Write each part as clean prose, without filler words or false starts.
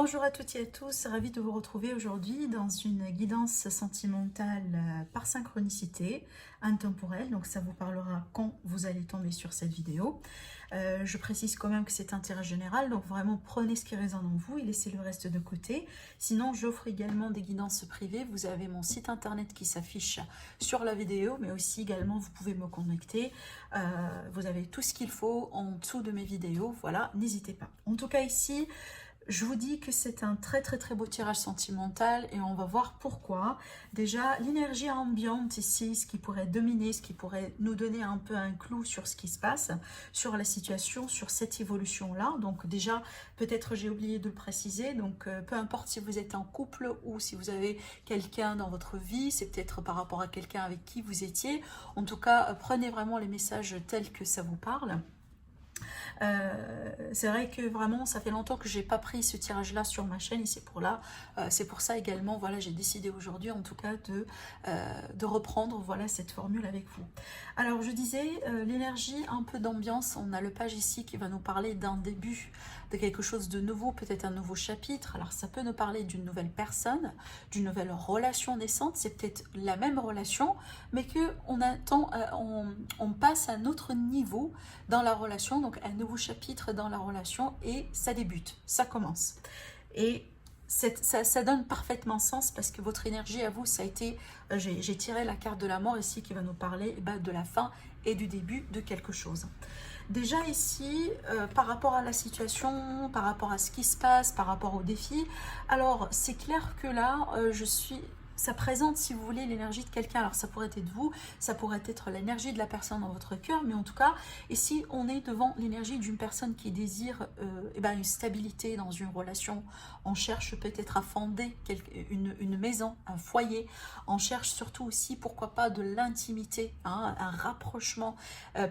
Bonjour à toutes et à tous, ravie de vous retrouver aujourd'hui dans une guidance sentimentale par synchronicité intemporelle. Donc ça vous parlera quand vous allez tomber sur cette vidéo. Je précise quand même que c'est un tirage général, donc vraiment prenez ce qui résonne en vous et laissez le reste de côté. Sinon, j'offre également des guidances privées. Vous avez mon site internet qui s'affiche sur la vidéo, mais aussi également vous pouvez me connecter. Vous avez tout ce qu'il faut en dessous de mes vidéos. Voilà, n'hésitez pas. En tout cas ici, je vous dis que c'est un très beau tirage sentimental et on va voir pourquoi. Déjà, l'énergie ambiante ici, ce qui pourrait dominer, ce qui pourrait nous donner un peu un clou sur ce qui se passe, sur la situation, sur cette évolution-là. Donc déjà, peut-être j'ai oublié de le préciser, donc peu importe si vous êtes en couple ou si vous avez quelqu'un dans votre vie, c'est peut-être par rapport à quelqu'un avec qui vous étiez. En tout cas, prenez vraiment les messages tels que ça vous parle. C'est vrai que vraiment ça fait longtemps que j'ai pas pris ce tirage là sur ma chaîne et c'est pour ça également, voilà, j'ai décidé aujourd'hui en tout cas de reprendre, voilà, cette formule avec vous. Alors je disais, l'énergie, un peu d'ambiance, on a le page ici qui va nous parler d'un début, de quelque chose de nouveau, peut-être un nouveau chapitre. Alors ça peut nous parler d'une nouvelle personne, d'une nouvelle relation naissante, c'est peut-être la même relation mais que on passe à un autre niveau dans la relation, donc un nouveau chapitre dans la relation et ça débute, ça commence. Et ça donne parfaitement sens parce que votre énergie à vous, ça a été, j'ai tiré la carte de la mort ici qui va nous parler de la fin et du début de quelque chose. Déjà ici, par rapport à la situation, par rapport à ce qui se passe, par rapport aux défis, alors c'est clair que là, ça présente, si vous voulez, l'énergie de quelqu'un. Alors ça pourrait être vous, ça pourrait être l'énergie de la personne dans votre cœur, mais en tout cas, ici, on est devant l'énergie d'une personne qui désire une stabilité dans une relation. On cherche peut-être à fonder une maison, un foyer. On cherche surtout aussi, pourquoi pas, de l'intimité, hein, un rapprochement,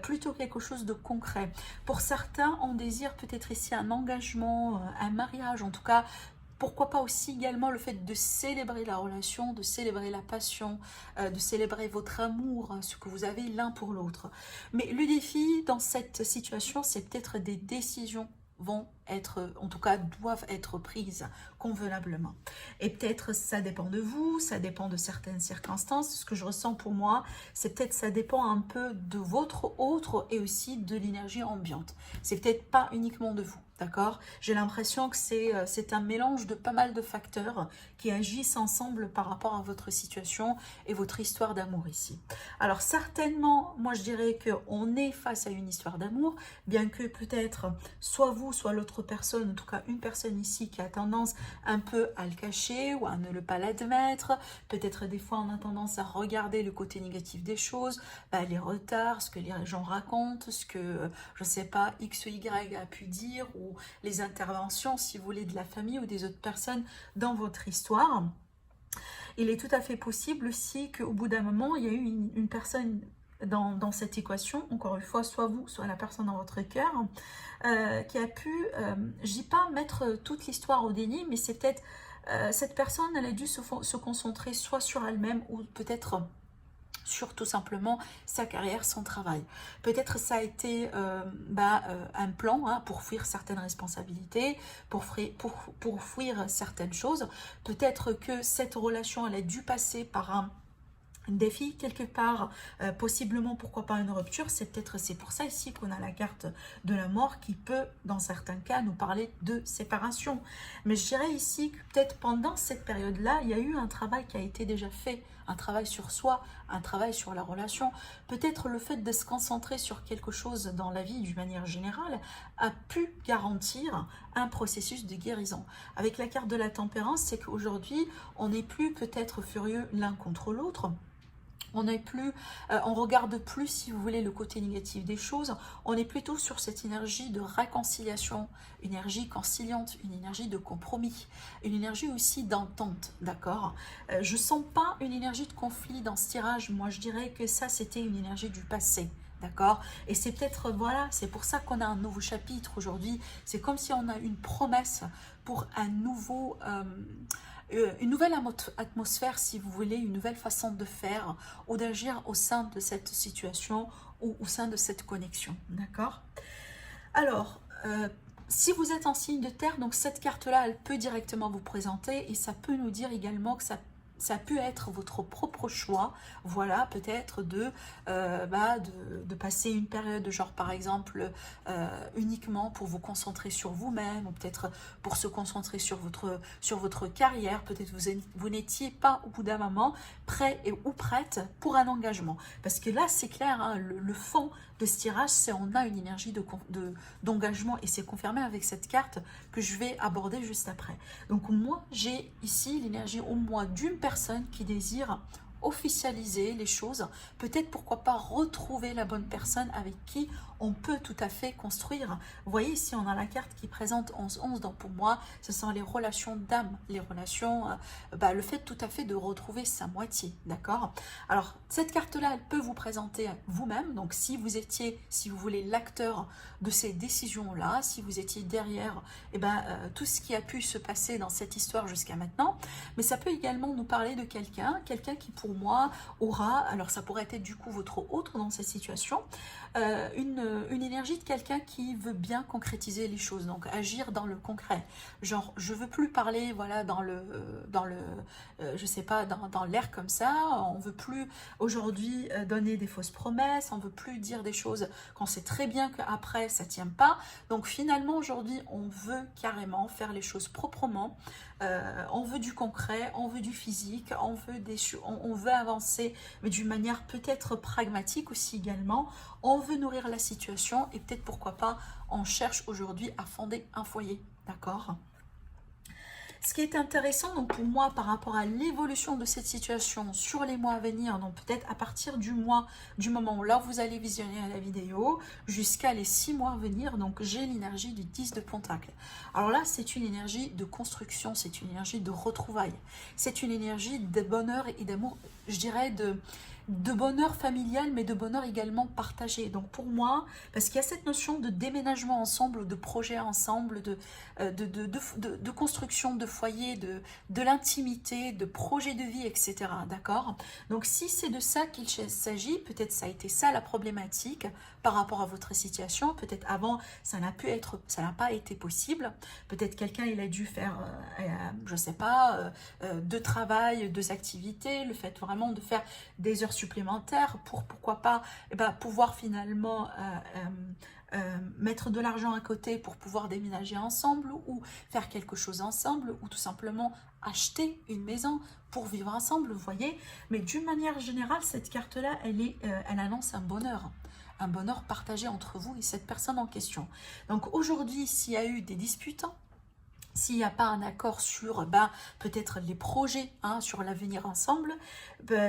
plutôt quelque chose de concret. Pour certains, on désire peut-être ici un engagement, un mariage, en tout cas, pourquoi pas aussi également le fait de célébrer la relation, de célébrer la passion, de célébrer votre amour, hein, ce que vous avez l'un pour l'autre. Mais le défi dans cette situation, c'est peut-être des décisions vont être, en tout cas doivent être prises convenablement. Et peut-être ça dépend de vous, ça dépend de certaines circonstances. Ce que je ressens pour moi, c'est peut-être ça dépend un peu de votre autre et aussi de l'énergie ambiante. C'est peut-être pas uniquement de vous. D'accord? J'ai l'impression que c'est un mélange de pas mal de facteurs qui agissent ensemble par rapport à votre situation et votre histoire d'amour ici. Alors certainement, moi je dirais qu'on est face à une histoire d'amour, bien que peut-être soit vous, soit l'autre personne, en tout cas une personne ici qui a tendance un peu à le cacher ou à ne pas l'admettre. Peut-être des fois on a tendance à regarder le côté négatif des choses, les retards, ce que les gens racontent, ce que, je sais pas, X ou Y a pu dire, ou les interventions, si vous voulez, de la famille ou des autres personnes dans votre histoire. Il est tout à fait possible aussi qu'au bout d'un moment, il y a eu une personne dans cette équation, encore une fois, soit vous, soit la personne dans votre cœur, qui a pu, je dis pas mettre toute l'histoire au déni, mais c'est peut-être, cette personne, elle a dû se concentrer soit sur elle-même ou peut-être sur tout simplement sa carrière, son travail. Peut-être ça a été un plan, hein, pour fuir certaines responsabilités, pour fuir certaines choses. Peut-être que cette relation, elle a dû passer par un défi quelque part, possiblement pourquoi pas une rupture. C'est pour ça ici qu'on a la carte de la mort qui peut dans certains cas nous parler de séparation. Mais je dirais ici que peut-être pendant cette période là il y a eu un travail qui a été déjà fait, un travail sur soi, un travail sur la relation. Peut-être le fait de se concentrer sur quelque chose dans la vie d'une manière générale a pu garantir un processus de guérison. Avec la carte de la tempérance, c'est qu'aujourd'hui on n'est plus peut-être furieux l'un contre l'autre. On regarde plus, si vous voulez, le côté négatif des choses. On est plutôt sur cette énergie de réconciliation, une énergie conciliante, une énergie de compromis, une énergie aussi d'entente, d'accord? Je sens pas une énergie de conflit dans ce tirage. Moi, je dirais que ça, c'était une énergie du passé. D'accord? Et c'est peut-être, voilà, c'est pour ça qu'on a un nouveau chapitre aujourd'hui. C'est comme si on a une promesse pour un nouveau... une nouvelle atmosphère, si vous voulez, une nouvelle façon de faire ou d'agir au sein de cette situation ou au sein de cette connexion. D'accord? Alors, si vous êtes en signe de terre, donc cette carte-là, elle peut directement vous présenter et ça peut nous dire également que ça peut être votre propre choix, voilà, peut-être de passer une période de genre par exemple uniquement pour vous concentrer sur vous-même, ou peut-être pour se concentrer sur votre carrière, peut-être vous n'étiez pas au bout d'un moment prêt ou prête pour un engagement. Parce que là c'est clair, hein, le fond de ce tirage, c'est on a une énergie d'engagement et c'est confirmé avec cette carte que je vais aborder juste après. Donc moi j'ai ici l'énergie au moins d'une personne qui désire officialiser les choses, peut-être pourquoi pas retrouver la bonne personne avec qui on peut tout à fait construire. Vous voyez ici on a la carte qui présente 11-11, donc pour moi ce sont les relations d'âme, les relations, le fait tout à fait de retrouver sa moitié, d'accord. Alors cette carte là elle peut vous présenter vous-même, donc si vous étiez, si vous voulez, l'acteur de ces décisions là, si vous étiez derrière tout ce qui a pu se passer dans cette histoire jusqu'à maintenant, mais ça peut également nous parler de quelqu'un qui pour moi aura, alors ça pourrait être du coup votre autre dans cette situation, une énergie de quelqu'un qui veut bien concrétiser les choses, donc agir dans le concret. Genre, je veux plus parler, voilà, je sais pas, dans l'air comme ça. On veut plus aujourd'hui donner des fausses promesses. On veut plus dire des choses qu'on sait très bien qu'après ça tient pas. Donc finalement aujourd'hui, on veut carrément faire les choses proprement. On veut du concret, on veut du physique, on veut avancer, mais d'une manière peut-être pragmatique aussi également. On veut nourrir la situation et peut-être pourquoi pas, on cherche aujourd'hui à fonder un foyer, d'accord? Ce qui est intéressant donc pour moi par rapport à l'évolution de cette situation sur les mois à venir, donc peut-être à partir du moment où là vous allez visionner la vidéo jusqu'à les 6 mois à venir, donc j'ai l'énergie du 10 de Pentacle. Alors là c'est une énergie de construction, c'est une énergie de retrouvailles, c'est une énergie de bonheur et d'amour, je dirais de bonheur familial, mais de bonheur également partagé. Donc pour moi, parce qu'il y a cette notion de déménagement ensemble, de projet ensemble, de construction de foyer, de l'intimité, de projet de vie, etc. D'accord? Donc si c'est de ça qu'il s'agit, peut-être ça a été ça la problématique par rapport à votre situation, peut-être avant ça n'a pas été possible, peut-être quelqu'un il a dû faire, je sais pas, 2 travails, 2 activités, le fait vraiment de faire des heures supplémentaires pour pourquoi pas pouvoir finalement mettre de l'argent à côté pour pouvoir déménager ensemble ou faire quelque chose ensemble ou tout simplement acheter une maison pour vivre ensemble, vous voyez. Mais d'une manière générale, cette carte-là, elle annonce un bonheur partagé entre vous et cette personne en question. Donc aujourd'hui, s'il y a eu des disputes, s'il n'y a pas un accord sur peut-être les projets sur l'avenir ensemble,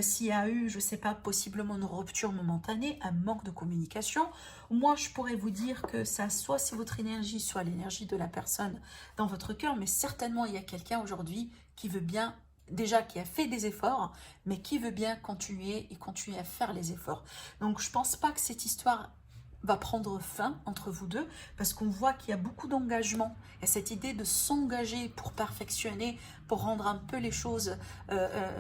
s'il y a eu, je ne sais pas, possiblement une rupture momentanée, un manque de communication, moi je pourrais vous dire que ça, soit c'est votre énergie, soit l'énergie de la personne dans votre cœur, mais certainement il y a quelqu'un aujourd'hui qui veut bien, déjà qui a fait des efforts, mais qui veut bien continuer à faire les efforts. Donc je ne pense pas que cette histoire va prendre fin entre vous deux, parce qu'on voit qu'il y a beaucoup d'engagement. Il y a cette idée de s'engager pour perfectionner, pour rendre un peu les choses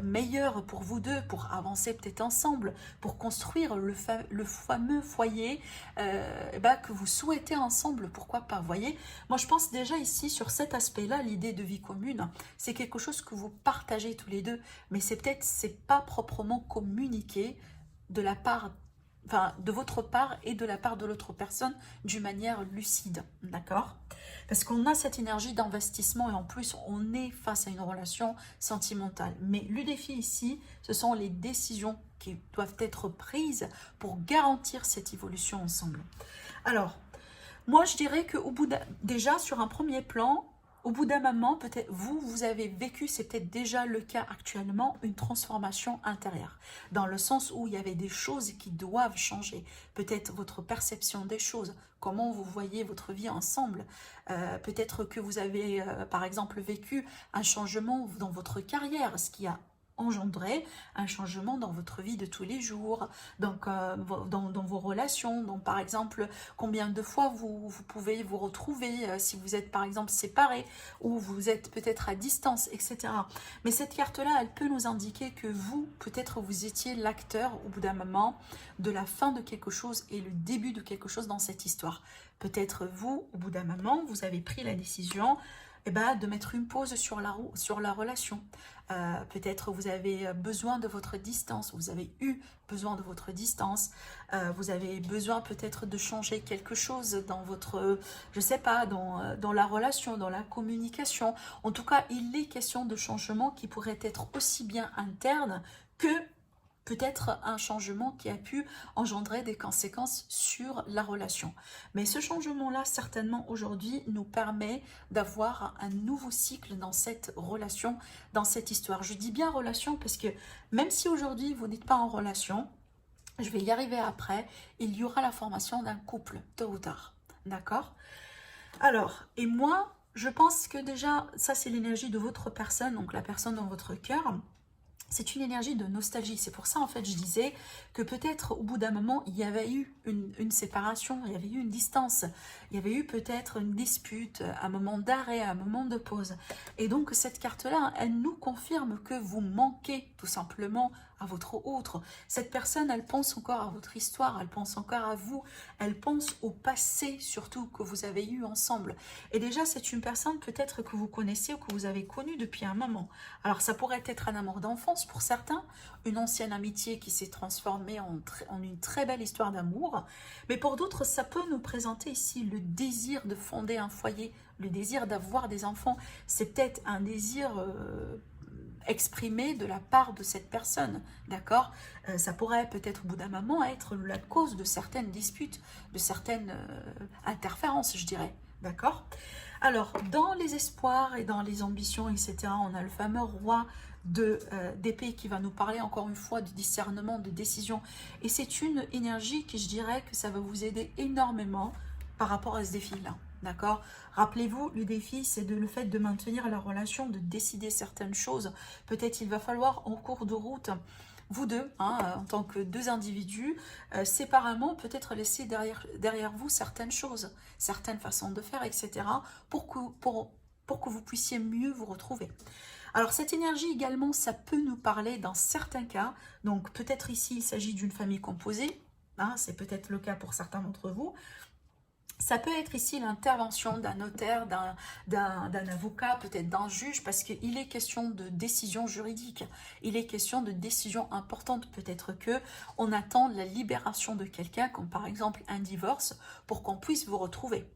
meilleures pour vous deux, pour avancer peut-être ensemble, pour construire le fameux foyer que vous souhaitez ensemble, pourquoi pas, vous voyez. Moi je pense déjà ici sur cet aspect-là, l'idée de vie commune, c'est quelque chose que vous partagez tous les deux, mais c'est pas proprement communiqué de la part de votre part et de la part de l'autre personne d'une manière lucide, d'accord? Parce qu'on a cette énergie d'investissement et en plus on est face à une relation sentimentale. Mais le défi ici, ce sont les décisions qui doivent être prises pour garantir cette évolution ensemble. Alors, moi je dirais que déjà sur un premier plan, au bout d'un moment, peut-être vous avez vécu, c'est peut-être déjà le cas actuellement, une transformation intérieure. Dans le sens où il y avait des choses qui doivent changer. Peut-être votre perception des choses, comment vous voyez votre vie ensemble. Peut-être que vous avez, par exemple, vécu un changement dans votre carrière, ce qui a engendrer un changement dans votre vie de tous les jours, donc dans vos relations, donc par exemple combien de fois vous pouvez vous retrouver si vous êtes par exemple séparés ou vous êtes peut-être à distance, etc. Mais cette carte-là, elle peut nous indiquer que vous, peut-être vous étiez l'acteur au bout d'un moment de la fin de quelque chose et le début de quelque chose dans cette histoire. Peut-être vous, au bout d'un moment, vous avez pris la décision de mettre une pause sur la relation. Peut-être vous avez besoin de votre distance, vous avez eu besoin de votre distance, vous avez besoin peut-être de changer quelque chose dans votre, je sais pas, dans la relation, dans la communication. En tout cas, il est question de changement qui pourrait être aussi bien interne que peut-être un changement qui a pu engendrer des conséquences sur la relation. Mais ce changement-là, certainement aujourd'hui, nous permet d'avoir un nouveau cycle dans cette relation, dans cette histoire. Je dis bien relation parce que même si aujourd'hui vous n'êtes pas en relation, je vais y arriver après, il y aura la formation d'un couple, tôt ou tard. D'accord? Alors, et moi, je pense que déjà, ça c'est l'énergie de votre personne, donc la personne dans votre cœur. C'est une énergie de nostalgie. C'est pour ça, en fait, je disais que peut-être au bout d'un moment, il y avait eu une séparation, il y avait eu une distance, il y avait eu peut-être une dispute, un moment d'arrêt, un moment de pause. Et donc, cette carte-là, elle nous confirme que vous manquez tout simplement à votre autre. Cette personne, elle pense encore à votre histoire, elle pense encore à vous, elle pense au passé surtout que vous avez eu ensemble. Et déjà, c'est une personne peut-être que vous connaissez ou que vous avez connue depuis un moment. Alors, ça pourrait être un amour d'enfance pour certains, une ancienne amitié qui s'est transformée en une très belle histoire d'amour. Mais pour d'autres, ça peut nous présenter ici le désir de fonder un foyer, le désir d'avoir des enfants. C'est peut-être un désir exprimé de la part de cette personne, d'accord? Ça pourrait peut-être au bout d'un moment être la cause de certaines disputes, de certaines interférences, je dirais, d'accord? Alors, dans les espoirs et dans les ambitions, etc., on a le fameux roi d'épée qui va nous parler encore une fois de discernement, de décision. Et c'est une énergie qui, je dirais, que ça va vous aider énormément par rapport à ce défi-là. D'accord? Rappelez-vous, le défi, c'est le fait de maintenir la relation, de décider certaines choses. Peut-être il va falloir en cours de route, vous deux, en tant que deux individus, séparément, peut-être laisser derrière vous certaines choses, certaines façons de faire, etc. pour que vous puissiez mieux vous retrouver. Alors cette énergie également, ça peut nous parler dans certains cas. Donc peut-être ici, il s'agit d'une famille composée. C'est peut-être le cas pour certains d'entre vous. Ça peut être ici l'intervention d'un notaire, d'un avocat, peut-être d'un juge, parce qu'il est question de décision juridique. Il est question de décision importante. Peut-être qu'on attend la libération de quelqu'un, comme par exemple un divorce, pour qu'on puisse vous retrouver.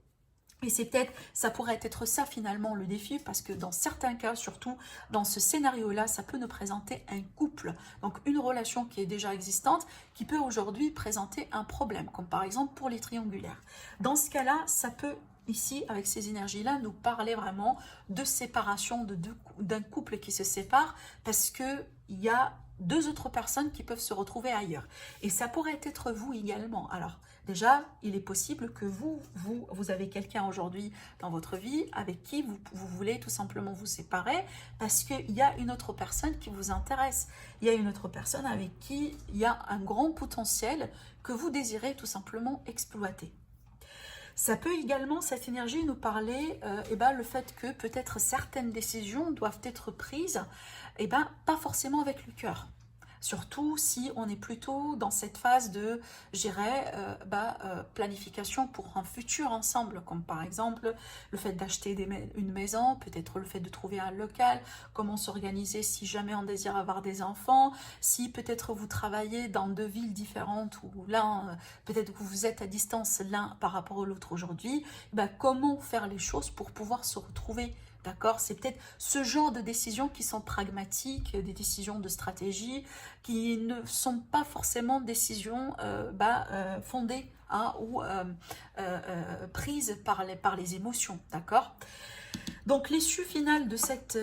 Et c'est peut-être, ça pourrait être ça finalement le défi, parce que dans certains cas, surtout dans ce scénario-là, ça peut nous présenter un couple, donc une relation qui est déjà existante, qui peut aujourd'hui présenter un problème, comme par exemple pour les triangulaires. Dans ce cas-là, ça peut ici, avec ces énergies-là, nous parler vraiment de séparation d'un couple qui se sépare, parce qu'il y a deux autres personnes qui peuvent se retrouver ailleurs. Et ça pourrait être vous également. Alors, déjà, il est possible que vous avez quelqu'un aujourd'hui dans votre vie avec qui vous voulez tout simplement vous séparer parce qu'il y a une autre personne qui vous intéresse. Il y a une autre personne avec qui il y a un grand potentiel que vous désirez tout simplement exploiter. Ça peut également, cette énergie, nous parler le fait que peut-être certaines décisions doivent être prises pas forcément avec le cœur. Surtout si on est plutôt dans cette phase de, je dirais, planification pour un futur ensemble, comme par exemple le fait d'acheter une maison, peut-être le fait de trouver un local, comment s'organiser si jamais on désire avoir des enfants, si peut-être vous travaillez dans deux villes différentes ou l'un, peut-être que vous êtes à distance l'un par rapport à l'autre aujourd'hui, comment faire les choses pour pouvoir se retrouver. D'accord? C'est peut-être ce genre de décisions qui sont pragmatiques, des décisions de stratégie, qui ne sont pas forcément décisions fondées ou prises par les émotions. D'accord? Donc l'issue finale de cette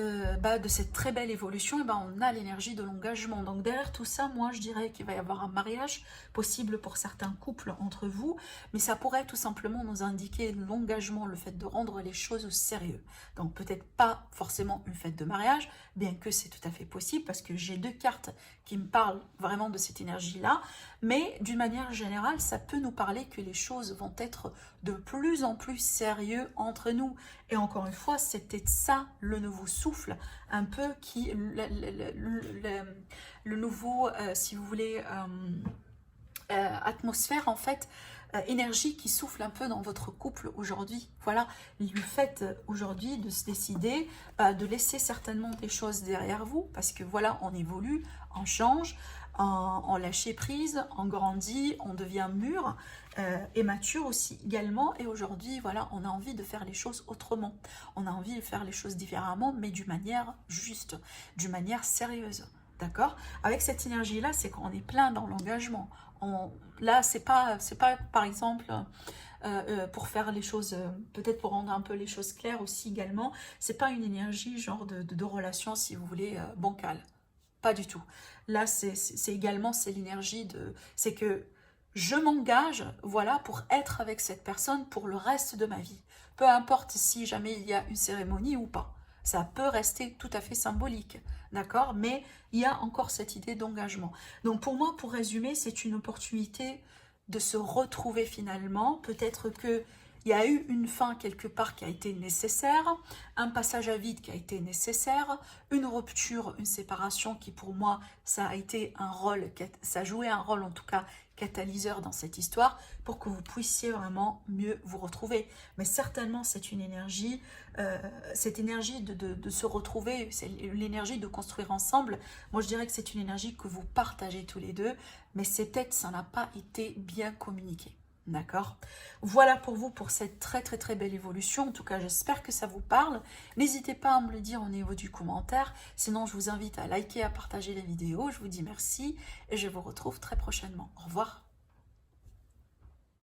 très belle évolution, on a l'énergie de l'engagement. Donc derrière tout ça, moi je dirais qu'il va y avoir un mariage possible pour certains couples entre vous, mais ça pourrait tout simplement nous indiquer l'engagement, le fait de rendre les choses au sérieux. Donc peut-être pas forcément une fête de mariage, bien que c'est tout à fait possible, parce que j'ai 2 cartes qui me parlent vraiment de cette énergie-là, mais d'une manière générale, ça peut nous parler que les choses vont être de plus en plus sérieux entre nous. Et encore une fois, c'est peut-être ça le nouveau souffle, un peu qui, le nouveau, si vous voulez, atmosphère en fait, énergie qui souffle un peu dans votre couple aujourd'hui. Voilà, le fait aujourd'hui de se décider de laisser certainement des choses derrière vous, parce que voilà, on évolue, on change, on lâche prise, on grandit, on devient mûr et mature aussi également. Et aujourd'hui, voilà, on a envie de faire les choses autrement. On a envie de faire les choses différemment, mais d'une manière juste, d'une manière sérieuse. D'accord? Avec cette énergie-là, c'est qu'on est plein dans l'engagement. Là, c'est pas par exemple pour faire les choses, peut-être pour rendre un peu les choses claires aussi également, c'est pas une énergie genre de relation, si vous voulez, bancale. Pas du tout. Là, c'est également, c'est l'énergie de... C'est que je m'engage, voilà, pour être avec cette personne pour le reste de ma vie. Peu importe si jamais il y a une cérémonie ou pas. Ça peut rester tout à fait symbolique, d'accord? Mais il y a encore cette idée d'engagement. Donc pour moi, pour résumer, c'est une opportunité de se retrouver finalement. Peut-être que il y a eu une fin quelque part qui a été nécessaire, un passage à vide qui a été nécessaire, une rupture, une séparation qui pour moi, ça a été un rôle, ça a joué un rôle en tout cas catalyseur dans cette histoire pour que vous puissiez vraiment mieux vous retrouver. Mais certainement, c'est une énergie, cette énergie de se retrouver, c'est l'énergie de construire ensemble. Moi, je dirais que c'est une énergie que vous partagez tous les deux, mais c'est peut-être ça n'a pas été bien communiqué. D'accord? Voilà pour vous pour cette très très très belle évolution. En tout cas, j'espère que ça vous parle. N'hésitez pas à me le dire au niveau du commentaire. Sinon, je vous invite à liker, à partager les vidéos. Je vous dis merci et je vous retrouve très prochainement. Au revoir.